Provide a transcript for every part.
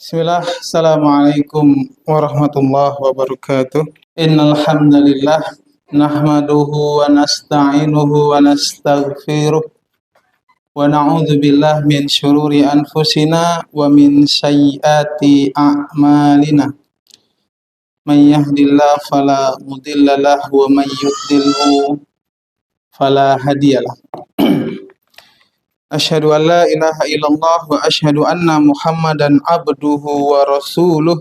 Bismillah, Assalamualaikum warahmatullahi wabarakatuh. Innal hamdalillah nahmaduhu wa nasta'inuhu wa nastaghfiruh wa na'udzu billahi min syururi anfusina wa min sayyiati a'malina. May yahdihillahu fala mudhillalah wa may yudlilhu fala hadiyalah. Asyhadu an la ilaha illallah wa asyhadu anna Muhammadan abduhu wa rasuluh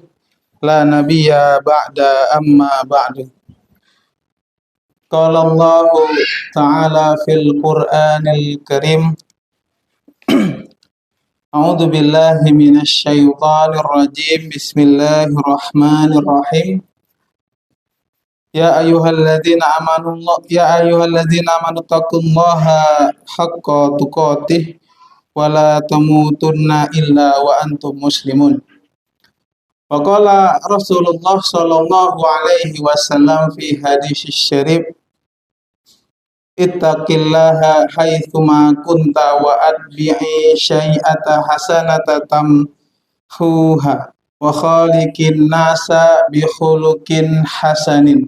la nabiyya ba'da amma ba'du. Qala Allah ta'ala fil Qur'anil Karim. A'udzu billahi minasy syaithanir rajim. Bismillahirrahmanirrahim. Ya ayyuhalladzina amanu taqullaha haqqa tuqatih wa la tamutunna illa wa antum muslimun. Wa qala Rasulullah sallallahu alaihi wasallam fi hadits syarif, ittaqillaha haitsuma kunta wa atbi'i syai'ata hasanata tamhuha wa khaliqin nasa bi khuluqin hasanin.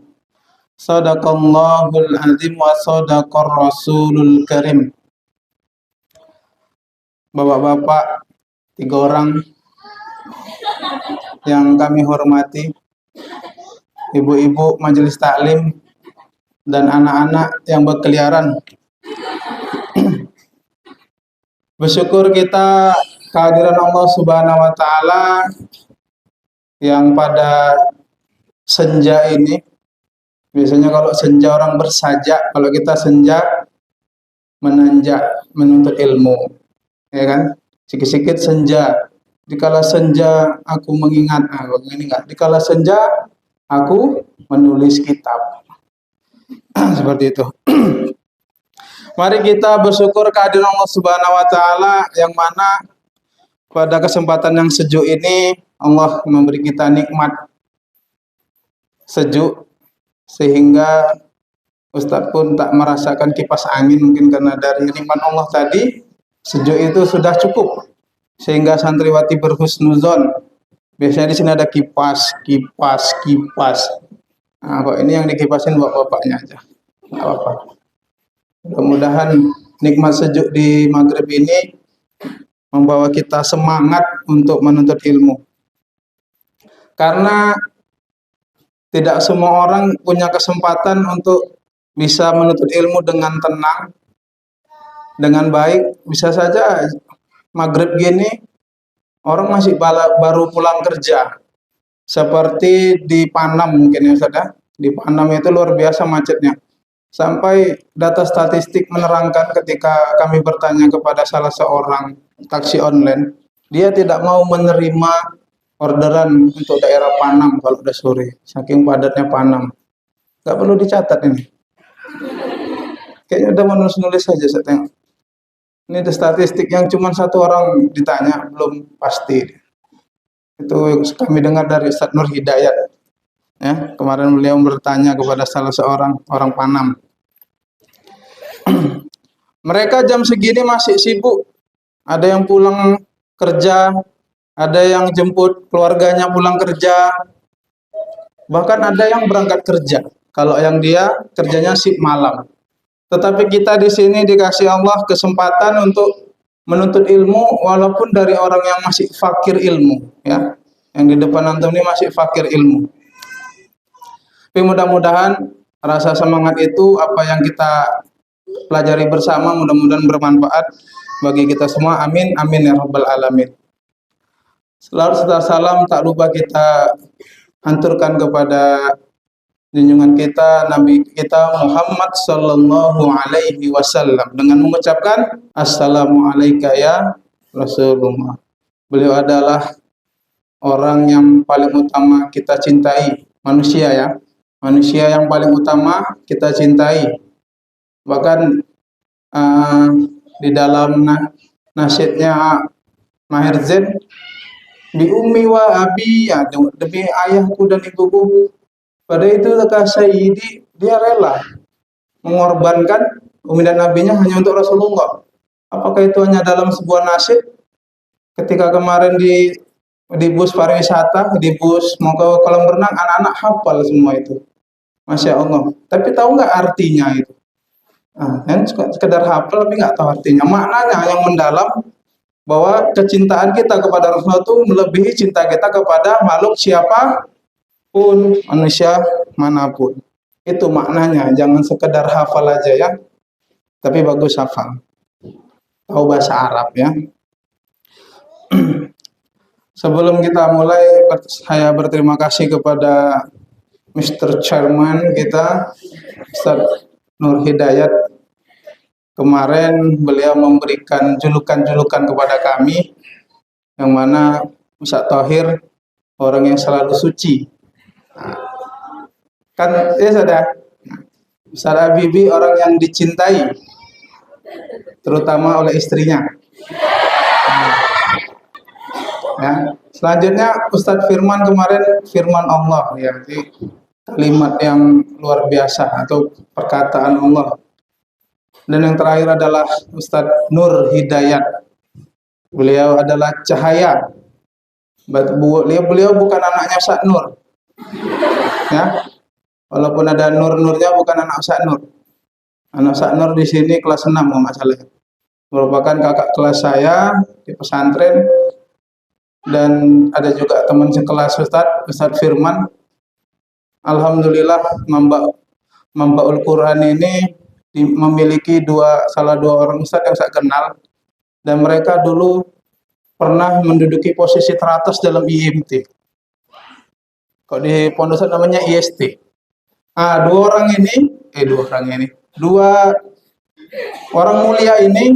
Sadaqallahul azim wa sadaqar rasulul karim. Bapak-bapak, 3 orang yang kami hormati, ibu-ibu majelis taklim, dan anak-anak yang berkeliaran. Bersyukur kita kehadiran Allah Subhanahu wa Ta'ala yang pada senja ini, biasanya kalau senja orang bersajak, kalau kita senja menanjak, menuntut ilmu, ya kan? Sikit-sikit senja. Dikala senja aku mengingat, dikala senja aku menulis kitab. Seperti itu. Mari kita bersyukur kehadiran Allah Subhanahu wa Ta'ala yang mana pada kesempatan yang sejuk ini Allah memberi kita nikmat sejuk sehingga Ustadz pun tak merasakan kipas angin, mungkin karena dari nikmat Allah tadi sejuk itu sudah cukup sehingga santriwati berhusnuzon. Biasanya di sini ada kipas. Nah, kok ini yang dikipasin bapak-bapaknya aja. Nggak apa-apa. Mudah-mudahan nikmat sejuk di maghrib ini membawa kita semangat untuk menuntut ilmu. Karena tidak semua orang punya kesempatan untuk bisa menuntut ilmu dengan tenang, dengan baik. Bisa saja maghrib gini orang masih baru pulang kerja. Seperti di Panam mungkin ya saudara. Di Panam itu luar biasa macetnya. Sampai data statistik menerangkan ketika kami bertanya kepada salah seorang taksi online, dia tidak mau menerima orderan untuk daerah Panam kalau udah sore, saking padatnya Panam. Gak perlu dicatat ini. Kayaknya udah menulis-nulis saja saya tengok. Ini ada statistik yang cuma 1 orang ditanya, belum pasti. Itu kami dengar dari Ustadz Nur Hidayat. Ya, kemarin beliau bertanya kepada salah seorang orang Panam. Mereka jam segini masih sibuk. Ada yang pulang kerja, ada yang jemput keluarganya pulang kerja, bahkan ada yang berangkat kerja. Kalau yang dia kerjanya shift malam. Tetapi kita di sini dikasih Allah kesempatan untuk menuntut ilmu walaupun dari orang yang masih fakir ilmu, ya. Yang di depan antum ini masih fakir ilmu. Tapi mudah-mudahan rasa semangat itu apa yang kita pelajari bersama mudah-mudahan bermanfaat bagi kita semua. Amin amin ya rabbal alamin. Selalu serta salam tak lupa kita hanturkan kepada junjungan kita, Nabi kita Muhammad sallallahu alaihi wasallam dengan mengucapkan assalamualaikum ya Rasulullah. Beliau adalah orang yang paling utama kita cintai, manusia ya. Manusia yang paling utama kita cintai. Bahkan di dalam nasyidnya Maher Zain, bi ummi wa abi, ya, demi ayahku dan ibuku. Pada itu kata Sayyidi, dia rela mengorbankan umi dan abinya hanya untuk Rasulullah. Apakah itu hanya dalam sebuah nasyid? Ketika kemarin di di bus pariwisata, di bus mau ke kolam renang, anak-anak hafal semua itu. Masya Allah. Tapi tahu nggak artinya itu? Nah, kan sekedar hafal tapi nggak tahu artinya. Maknanya yang mendalam bahwa kecintaan kita kepada Rasulullah itu melebihi cinta kita kepada makhluk siapapun, manusia manapun. Itu maknanya. Jangan sekedar hafal aja ya. Tapi bagus hafal. Tahu bahasa Arab ya. Sebelum kita mulai, saya berterima kasih kepada Mr. Chairman kita, Ustaz Nur Hidayat. Kemarin beliau memberikan julukan-julukan kepada kami, yang mana Ustaz Thohir orang yang selalu suci. Kan ya sudah. Ustaz Habibie orang yang dicintai, terutama oleh istrinya. Ya. Selanjutnya Ustadz Firman kemarin firman Allah ya, jadi kalimat yang luar biasa atau perkataan Allah. Dan yang terakhir adalah Ustadz Nur Hidayat. Beliau adalah cahaya. Beliau bukan anaknya Ustadz Nur. Ya. Walaupun ada nur-nurnya, bukan anak Ustadz Nur. Anak Ustadz Nur di sini kelas 6 kalau nggak salah. Merupakan kakak kelas saya di pesantren. Dan ada juga teman sekelas Ustadz Firman. Alhamdulillah Mambaul Quran ini memiliki salah dua orang Ustadz yang saya kenal, dan mereka dulu pernah menduduki posisi teratas dalam IMT. Kok di pondok namanya IST. Dua orang mulia ini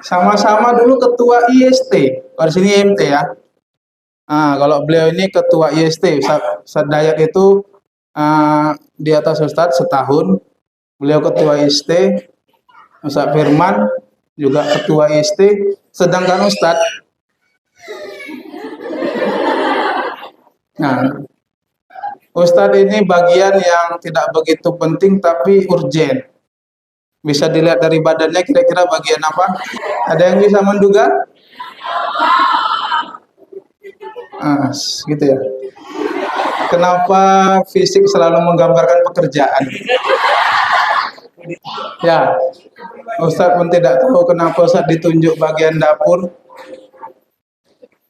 sama-sama dulu ketua IST. Kalau di sini IMT ya. Kalau beliau ini ketua IST, Ustadz Dayat itu di atas Ustadz setahun. Beliau ketua IST, Ustadz Firman juga ketua IST. Sedangkan Ustadz ini bagian yang tidak begitu penting tapi urgen. Bisa dilihat dari badannya kira-kira bagian apa? Ada yang bisa menduga? Gitu ya. Kenapa fisik selalu menggambarkan pekerjaan? Ya, Ustadz pun tidak tahu kenapa Ustadz ditunjuk bagian dapur.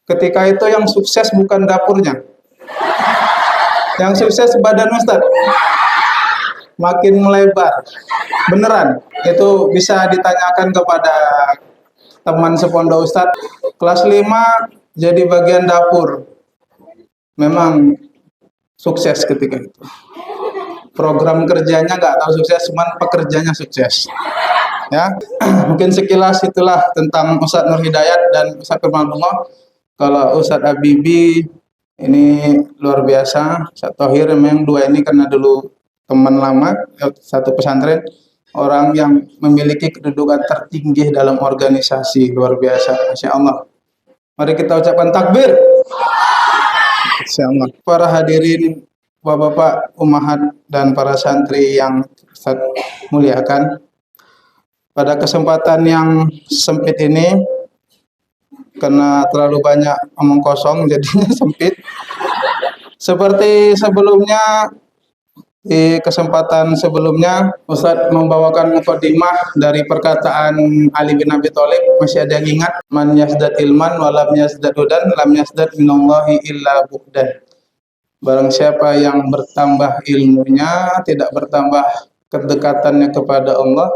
Ketika itu yang sukses bukan dapurnya. Yang sukses badan Ustadz. Makin melebar. Beneran, itu bisa ditanyakan kepada teman sepondok Ustadz. Kelas 5 jadi bagian dapur. Memang sukses ketika itu. Program kerjanya nggak tahu sukses, cuman pekerjanya sukses. Ya, mungkin sekilas itulah tentang Ustadz Nur Hidayat dan Ustadz Firmanullah. Kalau Ustadz Habibie ini luar biasa. Ustadz Thohir memang dua ini karena dulu teman lama satu pesantren, orang yang memiliki kedudukan tertinggi dalam organisasi, luar biasa, Masya Allah. Mari kita ucapkan takbir. Masya Allah. Para hadirin, bapak-bapak, ummahat, dan para santri yang saya muliakan, pada kesempatan yang sempit ini, karena terlalu banyak omong kosong jadinya sempit. Seperti sebelumnya, di kesempatan sebelumnya Ustadz membawakan mukadimah dari perkataan Ali bin Abi Thalib. Masih ada yang ingat? Man yazdad ilman wa lam yazdad hudan lam yazdad minallahi illa bu'dan. Barang siapa yang bertambah ilmunya, tidak bertambah kedekatannya kepada Allah,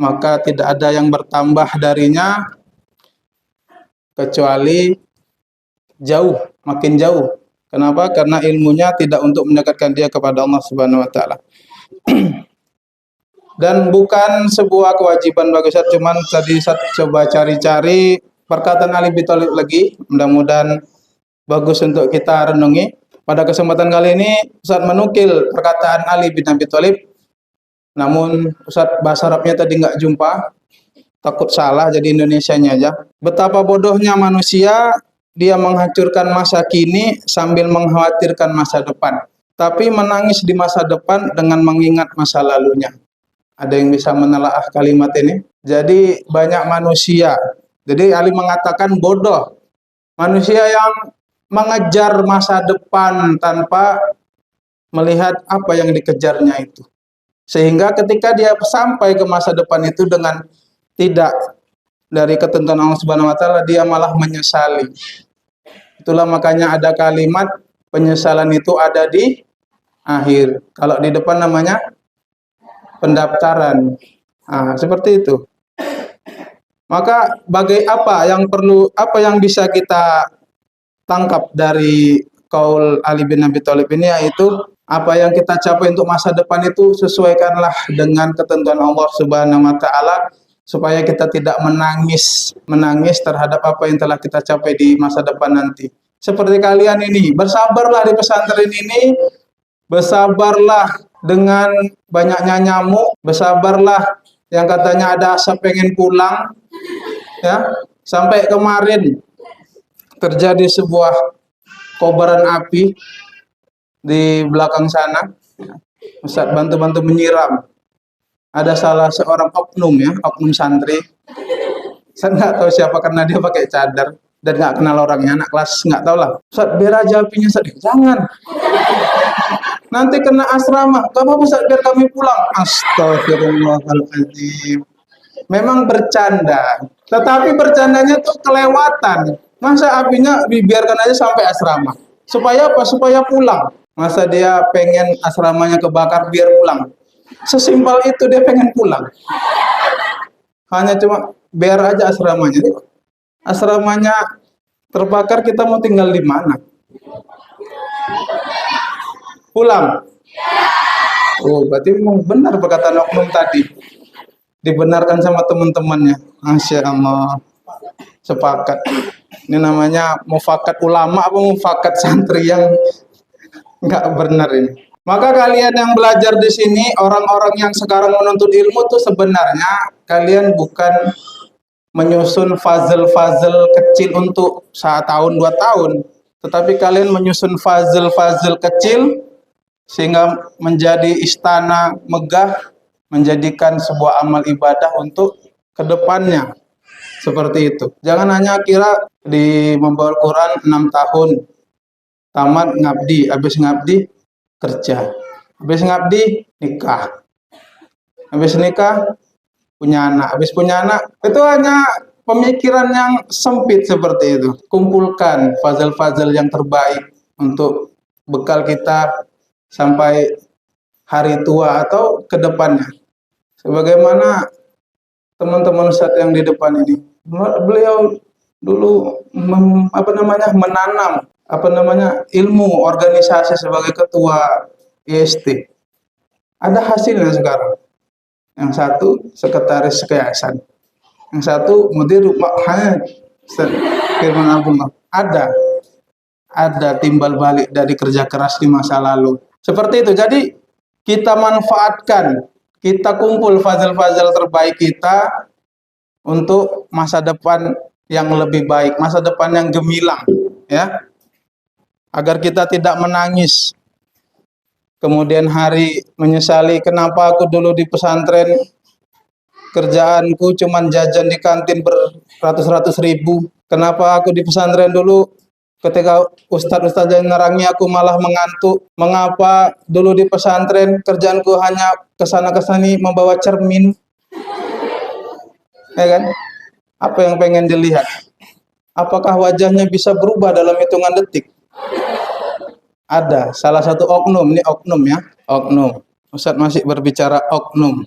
maka tidak ada yang bertambah darinya kecuali jauh, makin jauh. Kenapa? Karena ilmunya tidak untuk mendekatkan dia kepada Allah Subhanahu wa taala. Dan bukan sebuah kewajiban bagi saya, cuman tadi saya coba cari-cari perkataan Ali bin Thalib lagi, mudah-mudahan bagus untuk kita renungi. Pada kesempatan kali ini Ustaz menukil perkataan Ali bin Abi Thalib, namun Ustaz bahasa Arabnya tadi nggak jumpa, takut salah jadi Indonesianya aja. Betapa bodohnya manusia, dia menghancurkan masa kini sambil mengkhawatirkan masa depan, tapi menangis di masa depan dengan mengingat masa lalunya. Ada yang bisa menelaah kalimat ini? Jadi banyak manusia. Jadi Ali mengatakan bodoh Manusia yang mengejar masa depan tanpa melihat apa yang dikejarnya itu. Sehingga ketika dia sampai ke masa depan itu dengan tidak dari ketentuan Allah Subhanahu wa taala, dia malah menyesali. Itulah makanya ada kalimat penyesalan itu ada di akhir. Kalau di depan namanya pendaftaran. Nah, seperti itu. Maka apa yang bisa kita tangkap dari kaul Ali bin Abi Thalib ini, yaitu apa yang kita capai untuk masa depan itu sesuaikanlah dengan ketentuan Allah Subhanahu wa taala, supaya kita tidak menangis terhadap apa yang telah kita capai di masa depan nanti. Seperti kalian ini, bersabarlah di pesantren ini, bersabarlah dengan banyaknya nyamuk, bersabarlah yang katanya ada asap pengen pulang, ya. Sampai kemarin terjadi sebuah kobaran api di belakang sana. Ustadz bantu-bantu menyiram. Ada salah seorang oknum santri. Saya nggak tahu siapa karena dia pakai cadar dan nggak kenal orangnya, anak kelas nggak tahu lah. Ustadz biar aja apinya, Ustadz. Jangan. Nanti kena asrama. Gak apa-apa Ustadz, biar kami pulang. Astagfirullahaladzim. Memang bercanda, tetapi bercandanya tuh kelewatan. Masa apinya dibiarkan aja sampai asrama? Supaya apa? Supaya pulang. Masa dia pengen asramanya kebakar biar pulang? Sesimpel itu, dia pengen pulang. Hanya cuma biar aja asramanya. Asramanya terbakar, kita mau tinggal di mana? Pulang. Oh, berarti memang benar perkataan oknum tadi. Dibenarkan sama teman-temannya. Masya Allah. Sepakat. Ini namanya mufakat ulama apa mufakat santri yang nggak benar ini. Maka kalian yang belajar di sini, orang-orang yang sekarang menuntut ilmu tuh sebenarnya kalian bukan menyusun puzzle-puzzle kecil untuk 1 tahun 2 tahun, tetapi kalian menyusun puzzle-puzzle kecil sehingga menjadi istana megah, menjadikan sebuah amal ibadah untuk kedepannya. Seperti itu. Jangan hanya kira di membawa Quran 6 tahun, tamat ngabdi, habis ngabdi kerja, habis ngabdi nikah, habis nikah punya anak, habis punya anak. Itu hanya pemikiran yang sempit seperti itu. Kumpulkan puzzle-puzzle yang terbaik untuk bekal kita sampai hari tua atau ke depannya. Sebagaimana teman-teman Ustadz yang di depan ini, beliau dulu menanam ilmu organisasi sebagai ketua IST. Ada hasilnya sekarang. Yang satu sekretaris yayasan, yang satu mudir makanya Firman Abdullah. Ada timbal balik dari kerja keras di masa lalu. Seperti itu. Jadi kita manfaatkan, kita kumpul puzzle-puzzle terbaik kita untuk masa depan yang lebih baik, masa depan yang gemilang, ya. Agar kita tidak menangis kemudian hari menyesali, kenapa aku dulu di pesantren kerjaanku cuman jajan di kantin beratus-ratus ribu. Kenapa aku di pesantren dulu ketika ustadz-ustadz yang nerangi aku malah mengantuk. Mengapa dulu di pesantren kerjaanku hanya kesana-kesani membawa cermin. Ya kan? Apa yang pengen dilihat? Apakah wajahnya bisa berubah dalam hitungan detik? Ada salah satu oknum, ini oknum ya, oknum. Ustadz masih berbicara oknum.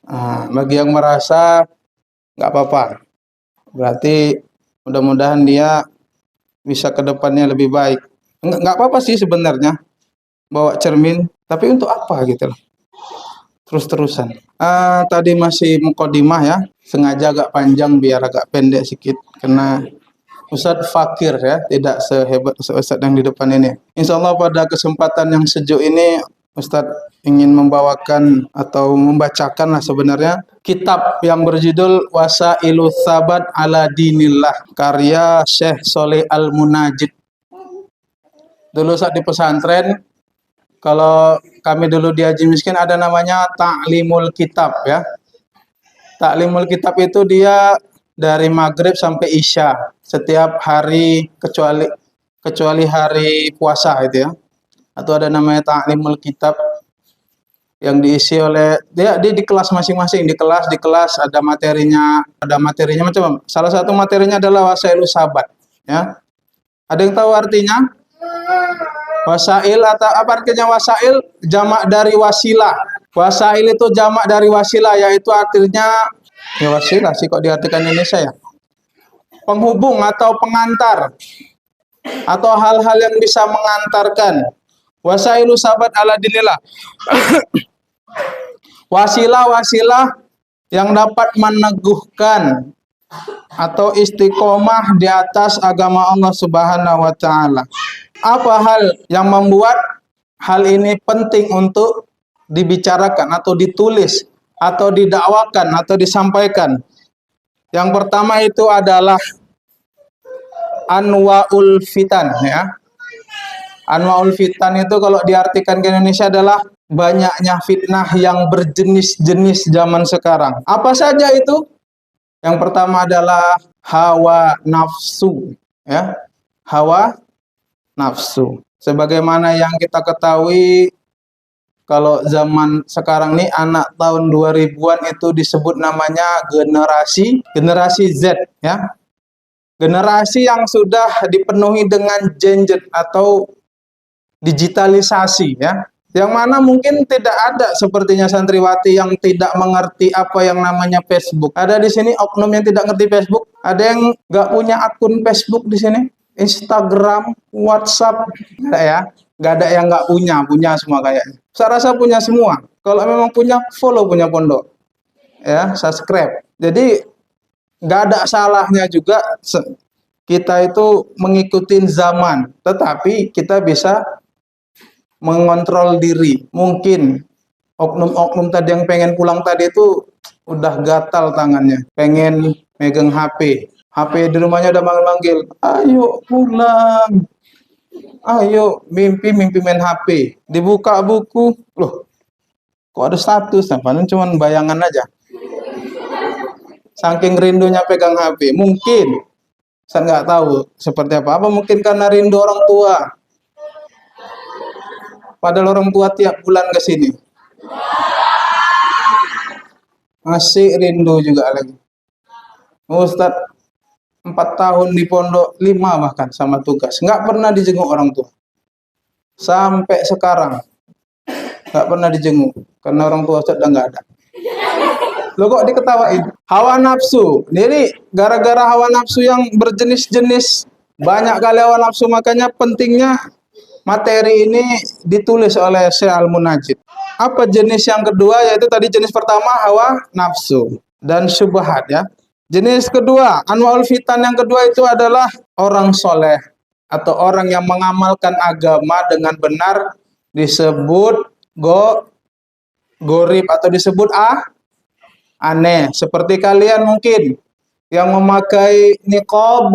Nah, bagi yang merasa nggak apa-apa, berarti mudah-mudahan dia bisa ke depannya lebih baik. Nggak apa-apa sih sebenarnya bawa cermin, tapi untuk apa gitu loh. Terus-terusan. Tadi masih mukadimah ya, sengaja agak panjang biar agak pendek sedikit karena Ustadz fakir ya, tidak sehebat Ustadz yang di depan ini. Insya Allah pada kesempatan yang sejuk ini Ustadz ingin membawakan atau membacakan lah sebenarnya kitab yang berjudul Wasailu Tsabat ala Dinillah, karya Syekh Sholeh Al-Munajid. Dulu saat di pesantren, kalau kami dulu di Haji Miskin ada namanya Ta'limul Kitab ya. Ta'limul Kitab itu dia dari maghrib sampai isya setiap hari kecuali hari puasa itu ya. Atau ada namanya ta'limul kitab yang diisi oleh dia di kelas masing-masing, di kelas ada materinya macam. Salah satu materinya adalah wasailus sabat ya. Ada yang tahu artinya? Wasail atau apa artinya wasail? Jamak dari wasilah. Wasail itu jamak dari wasilah, yaitu artinya ya wasilah sih kok diartikan Indonesia ya. Penghubung atau pengantar atau hal-hal yang bisa mengantarkan. Wasailu sabat ala dinillah. Wasilah-wasilah yang dapat meneguhkan atau istiqomah di atas agama Allah Subhanahu wa taala. Apa hal yang membuat hal ini penting untuk dibicarakan atau ditulis atau didakwakan atau disampaikan? Yang pertama itu adalah anwaul fitan ya. Anwaul fitan itu kalau diartikan ke Indonesia adalah banyaknya fitnah yang berjenis-jenis zaman sekarang. Apa saja itu? Yang pertama adalah hawa nafsu ya. Hawa nafsu. Sebagaimana yang kita ketahui, kalau zaman sekarang nih anak tahun 2000-an itu disebut namanya generasi Z ya. Generasi yang sudah dipenuhi dengan gadget atau digitalisasi ya. Yang mana mungkin tidak ada sepertinya santriwati yang tidak mengerti apa yang namanya Facebook. Ada di sini oknum yang tidak ngerti Facebook? Ada yang nggak punya akun Facebook di sini? Instagram, WhatsApp, nggak ya? Nggak ada yang nggak punya semua kayaknya. Saya rasa punya semua. Kalau memang punya, follow punya pondok, ya, subscribe. Jadi nggak ada salahnya juga kita itu mengikuti zaman, tetapi kita bisa mengontrol diri. Mungkin oknum-oknum tadi yang pengen pulang tadi itu udah gatal tangannya, pengen megang HP. HP di rumahnya udah manggil-manggil, ayo pulang, ayo mimpi main HP. Dibuka buku, loh kok ada status, padahal cuman bayangan aja. Saking rindunya pegang HP, mungkin saya nggak tahu seperti apa mungkin karena rindu orang tua. Padahal orang tua tiap bulan ke sini. Masih rindu juga lagi. Ustadz 4 tahun di pondok, 5 bahkan sama tugas. Nggak pernah dijenguk orang tua. Sampai sekarang. Nggak pernah dijenguk. Karena orang tua Ustadz udah nggak ada. Lo kok diketawain? Hawa nafsu. Jadi gara-gara hawa nafsu yang berjenis-jenis. Banyak kali hawa nafsu, makanya pentingnya materi ini ditulis oleh Syekh Al-Munajjid. Apa jenis yang kedua? Yaitu tadi jenis pertama hawa nafsu dan syubhat ya. Jenis kedua, anwaul fitan yang kedua itu adalah orang soleh atau orang yang mengamalkan agama dengan benar disebut gorib atau disebut aneh. Seperti kalian mungkin yang memakai niqab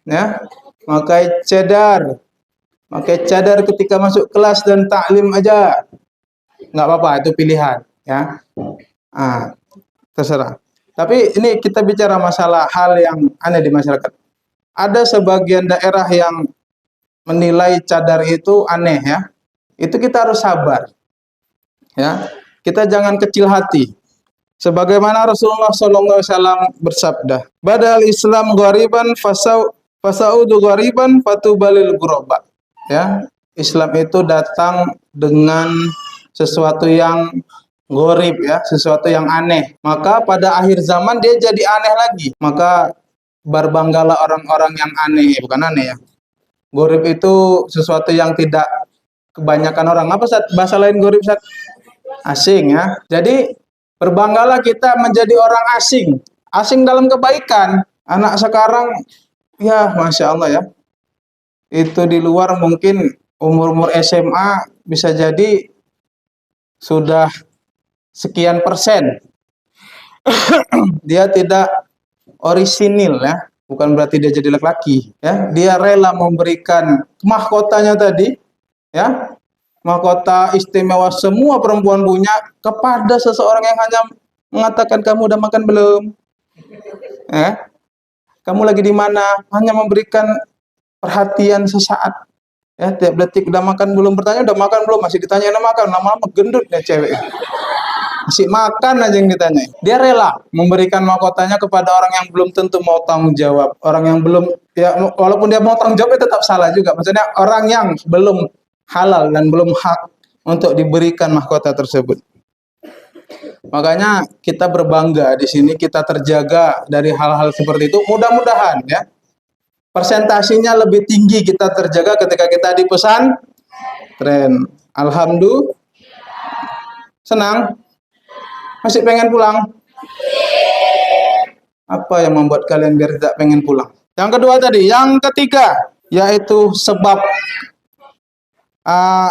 ya, memakai cadar ketika masuk kelas dan taklim aja, nggak apa-apa, itu pilihan ya, terserah. Tapi ini kita bicara masalah hal yang aneh di masyarakat. Ada sebagian daerah yang menilai cadar itu aneh ya, itu kita harus sabar ya, kita jangan kecil hati. Sebagaimana Rasulullah SAW bersabda, badal Islam ghariban fasaudu ghariban fatubalil ghuraba. Ya, Islam itu datang dengan sesuatu yang gharib ya, sesuatu yang aneh. Maka pada akhir zaman dia jadi aneh lagi. Maka berbanggalah orang-orang yang aneh, bukan aneh ya. Gharib itu sesuatu yang tidak kebanyakan orang. Apa bahasa lain gharib, Ustaz? Asing ya. Jadi berbanggalah kita menjadi orang asing. Asing dalam kebaikan. Anak sekarang ya Masya Allah ya. Itu di luar mungkin umur-umur SMA bisa jadi sudah sekian persen. Dia tidak orisinil ya. Bukan berarti dia jadi laki-laki ya. Dia rela memberikan mahkotanya tadi ya. Mahkota istimewa semua perempuan punya kepada seseorang yang hanya mengatakan kamu udah makan belum? Kamu lagi di mana? Hanya memberikan perhatian sesaat. Ya, tiap detik udah makan belum, bertanya udah makan belum, masih ditanya udah makan, lama-lama gendut ya cewek. Masih makan aja yang ditanya. Dia rela memberikan mahkotanya kepada orang yang belum tentu mau tanggung jawab. Orang yang belum, ya walaupun dia mau tanggung jawab, tetap salah juga. Maksudnya orang yang belum halal dan belum hak untuk diberikan mahkota tersebut. Makanya kita berbangga di sini, kita terjaga dari hal-hal seperti itu. Mudah-mudahan ya persentasinya lebih tinggi kita terjaga ketika kita di pesantren. Alhamdulillah. Senang? Masih pengen pulang? Apa yang membuat kalian biar tidak pengen pulang? Yang kedua tadi, yang ketiga yaitu sebab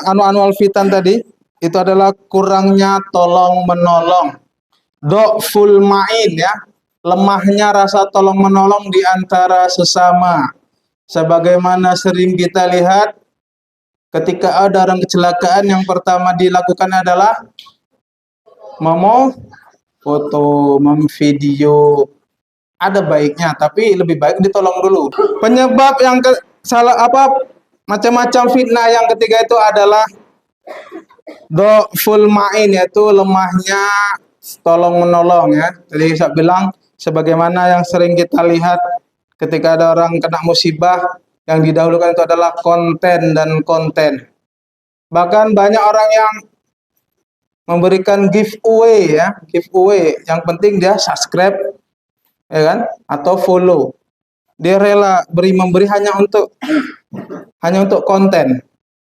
anwal fitan tadi itu adalah kurangnya tolong menolong. Full ma'in ya, lemahnya rasa tolong menolong di antara sesama. Sebagaimana sering kita lihat ketika ada orang kecelakaan, yang pertama dilakukan adalah foto, video. Ada baiknya, tapi lebih baik ditolong dulu. Penyebab yang macam-macam fitnah yang ketiga itu adalah full ma'in, yaitu lemahnya tolong menolong ya. Jadi saya bilang sebagaimana yang sering kita lihat ketika ada orang kena musibah, yang didahulukan itu adalah konten dan konten. Bahkan banyak orang yang memberikan giveaway ya, giveaway. Yang penting dia subscribe ya kan, atau follow. Dia rela memberi hanya untuk konten.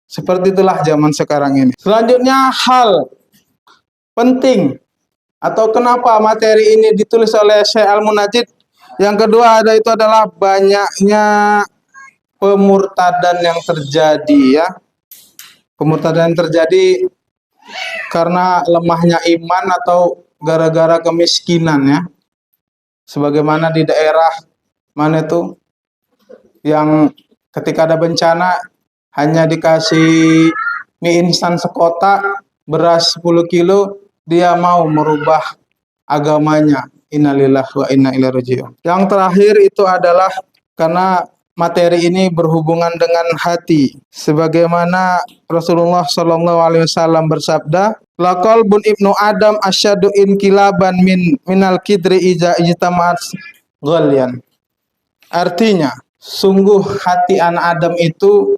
Seperti itulah zaman sekarang ini. Selanjutnya hal penting atau kenapa materi ini ditulis oleh Syekh Al-Munajjid. Yang kedua adalah banyaknya pemurtadan yang terjadi ya. Pemurtadan yang terjadi karena lemahnya iman atau gara-gara kemiskinan ya. Sebagaimana di daerah mana itu yang ketika ada bencana hanya dikasih mie instan sekotak, beras 10 kilo, dia mau merubah agamanya. Innalillahi wa inna ilaihi raji'un. Yang terakhir itu adalah karena materi ini berhubungan dengan hati. Sebagaimana Rasulullah SAW bersabda, laqalbun ibnu Adam asyadu inkilaban minal kidri ija ijtama'at ghalyan. Artinya, sungguh hati anak Adam itu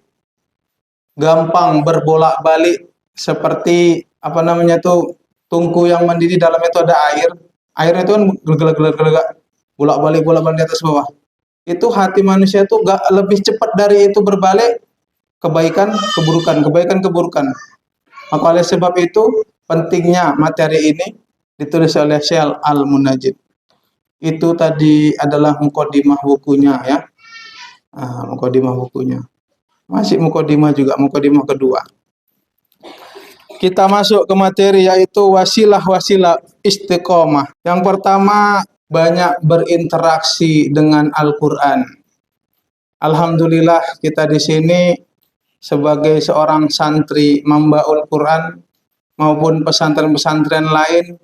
gampang berbolak-balik seperti tungku yang mendidih, dalam itu ada air. Airnya itu kan gelegak bolak-balik di atas bawah. Itu hati manusia itu gak lebih cepat dari itu berbalik, kebaikan keburukan. Maka oleh sebab itu pentingnya materi ini ditulis oleh Syekh Al-Munajjid. Itu tadi adalah mukadimah bukunya ya. Mukadimah bukunya. Masih mukadimah juga, mukadimah kedua. Kita masuk ke materi yaitu wasilah-wasilah istiqomah. Yang pertama, banyak berinteraksi dengan Al-Qur'an. Alhamdulillah kita di sini sebagai seorang santri Mambaul Quran maupun pesantren-pesantren lain,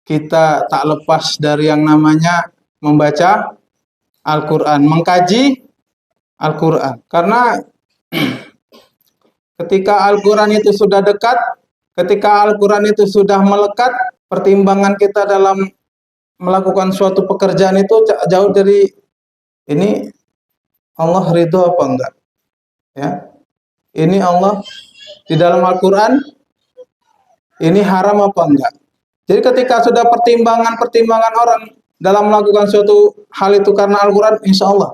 kita tak lepas dari yang namanya membaca Al-Qur'an, mengkaji Al-Qur'an. Karena ketika Al-Qur'an itu sudah dekat, ketika Al-Qur'an itu sudah melekat, pertimbangan kita dalam melakukan suatu pekerjaan itu jauh dari ini Allah ridho apa enggak. Ya. Ini Allah di dalam Al-Qur'an ini haram apa enggak. Jadi ketika sudah pertimbangan orang dalam melakukan suatu hal itu karena Al-Qur'an, insya Allah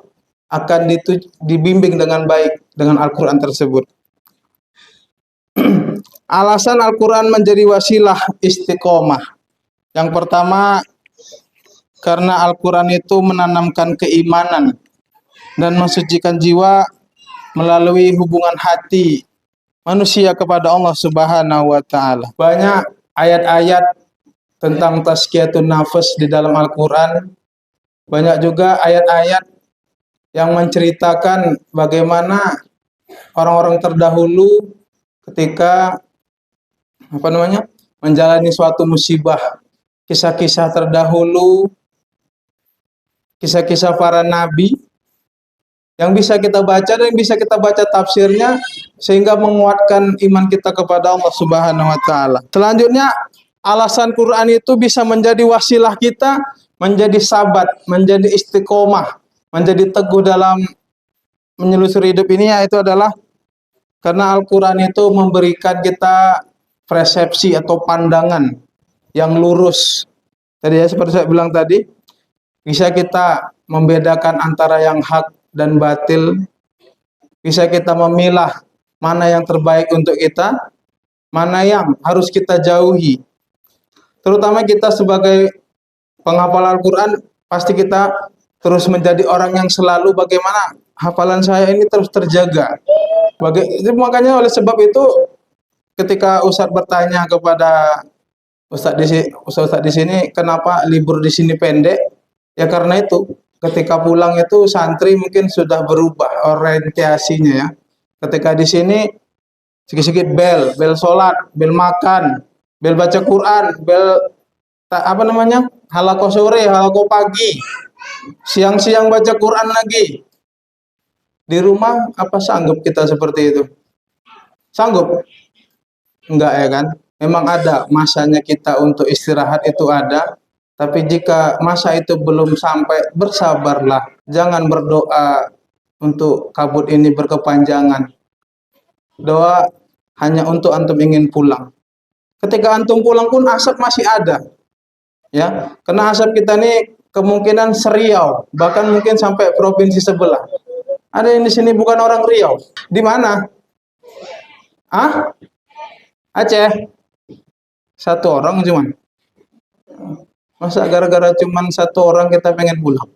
akan dibimbing dengan baik dengan Al-Qur'an tersebut. Alasan Al-Qur'an menjadi wasilah istiqomah. Yang pertama, karena Al-Qur'an itu menanamkan keimanan dan mensucikan jiwa melalui hubungan hati manusia kepada Allah Subhanahu wa taala. Banyak ayat-ayat tentang tazkiyatun nafas di dalam Al-Qur'an. Banyak juga ayat-ayat yang menceritakan bagaimana orang-orang terdahulu ketika menjalani suatu musibah. Kisah-kisah terdahulu kisah-kisah para nabi yang bisa kita baca dan bisa kita baca tafsirnya sehingga menguatkan iman kita kepada Allah Subhanahu wa taala. Selanjutnya, alasan Quran itu bisa menjadi wasilah kita menjadi sabat, menjadi istiqomah, menjadi teguh dalam menyelusuri hidup ini, yaitu adalah karena Al-Quran itu memberikan kita persepsi atau pandangan yang lurus. Tadi ya, seperti saya bilang tadi, bisa kita membedakan antara yang hak dan batil, bisa kita memilah mana yang terbaik untuk kita, mana yang harus kita jauhi. Terutama kita sebagai penghafal Al-Quran, pasti kita terus menjadi orang yang selalu bagaimana hafalan saya ini terus terjaga. Makanya oleh sebab itu ketika Ustadz bertanya kepada Ustadz di sini, kenapa libur di sini pendek? Ya karena itu ketika pulang itu santri mungkin sudah berubah orientasinya ya. Ketika di sini sedikit-sedikit bel sholat, bel makan, bel baca Quran, bel apa namanya, halaqah sore, halaqah pagi, siang-siang baca Quran lagi. Di rumah apa sanggup kita seperti itu? Sanggup? Enggak ya kan? Memang ada masanya kita untuk istirahat, itu ada. Tapi jika masa itu belum sampai, bersabarlah. Jangan berdoa untuk kabut ini berkepanjangan. Doa hanya untuk antum ingin pulang. Ketika antum pulang pun asap masih ada. Ya, karena asap kita ini kemungkinan seriau, bahkan mungkin sampai provinsi sebelah. Ada yang di sini bukan orang Riau. Di mana? Ah? Aceh. Satu orang cuman. Masa gara-gara cuman satu orang kita pengen pulang?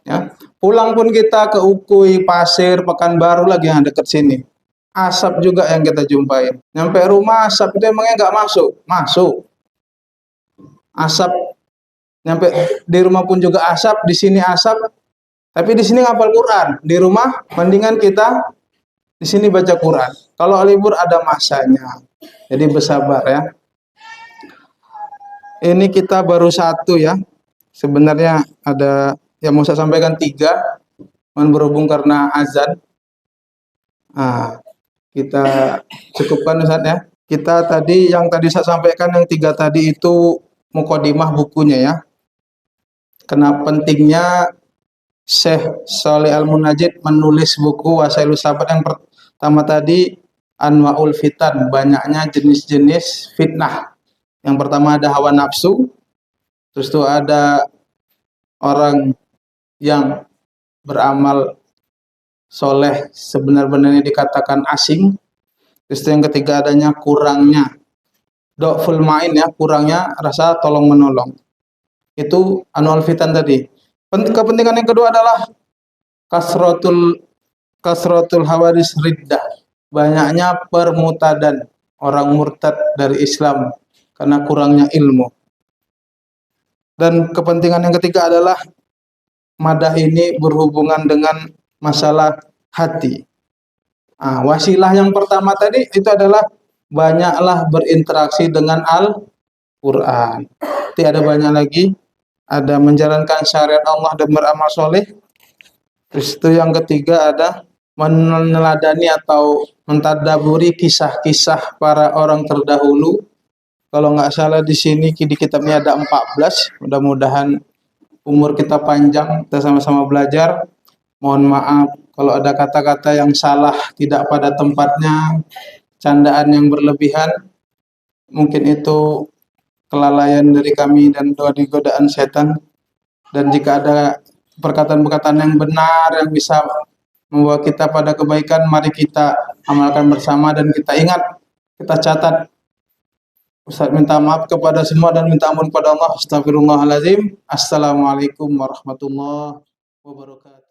Ya. Pulang pun kita ke Ukui, Pasir, Pekanbaru lagi yang dekat sini. Asap juga yang kita jumpain. Nyampe rumah asap itu emangnya nggak masuk? Masuk. Asap. Nyampe di rumah pun juga asap, di sini asap. Tapi di sini ngapal Quran, di rumah mendingan kita di sini baca Quran. Kalau libur ada masanya, jadi bersabar ya. Ini kita baru satu ya. Sebenarnya ada yang mau saya sampaikan tiga, berhubung karena azan. Nah, kita cukupkan Ustaz ya. Kita tadi yang tadi saya sampaikan yang tiga tadi itu mukadimah bukunya ya. Kenapa pentingnya Syekh Shalih Al-Munajjid menulis buku Wasailus Sabat. Yang pertama tadi Anwaul Fitan, banyaknya jenis-jenis fitnah. Yang pertama ada hawa nafsu, terus itu ada orang yang beramal soleh sebenar-benarnya dikatakan asing. Terus itu yang ketiga adanya kurangnya do'ful ma'in ya, kurangnya rasa tolong menolong. Itu Anwaul Fitan tadi. Kepentingan yang kedua adalah kasratul hawadis riddah, banyaknya permutadan, orang murtad dari Islam karena kurangnya ilmu. Dan kepentingan yang ketiga adalah madah ini berhubungan dengan masalah hati. Wasilah yang pertama tadi itu adalah banyaklah berinteraksi dengan Al-Quran. Tidak ada banyak lagi, ada menjalankan syariat Allah dan beramal soleh. Terus itu yang ketiga ada meneladani atau mentadaburi kisah-kisah para orang terdahulu. Kalau nggak salah di sini di kitabnya ada 14. Mudah-mudahan umur kita panjang, kita sama-sama belajar. Mohon maaf kalau ada kata-kata yang salah, tidak pada tempatnya, candaan yang berlebihan. Mungkin itu kelalaian dari kami dan doa di godaan setan. Dan jika ada perkataan-perkataan yang benar yang bisa membawa kita pada kebaikan, mari kita amalkan bersama dan kita ingat, kita catat. Ustaz minta maaf kepada semua dan minta ampun kepada Allah. Astagfirullahaladzim. Assalamualaikum warahmatullahi wabarakatuh.